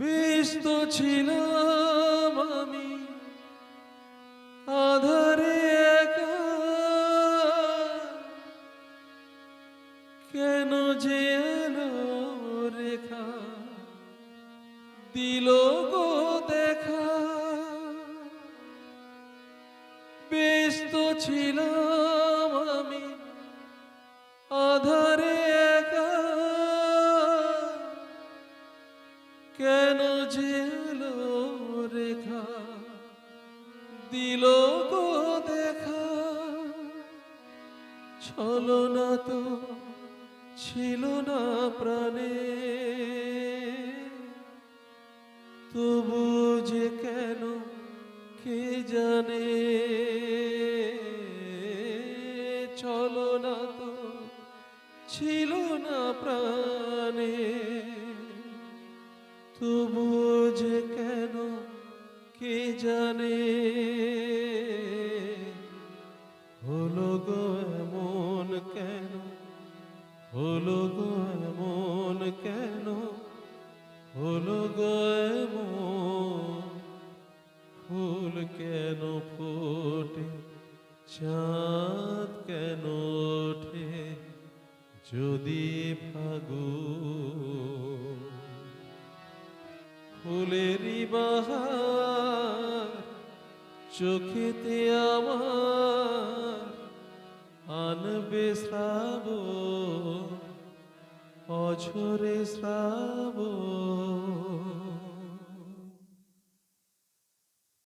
ব্যস্ত ছিলাম আমি আধারে একা, কেন যে এলো রেখা দিল গো দেখা। ব্যস্ত ছিলাম আমি আধারে একা, কেন যে এলো রেখা দিল গো দেখা। ছলনা তো ছিল না প্রাণে, তবু যে কেন কে জানে। ছলনা তো ছিল না প্রাণে, তবু যে কেন কে জানে। হলো গো এমন কেন, হলো গো এমন কেন, হলো গো এমন। ফুল কেন ফোটে, চাঁদ কেন ওঠে যদি ফাগুন। ফুলেরই বাহার চোখেতে আমার আনবে শ্রাবণ, অঝরে শ্রাবণ।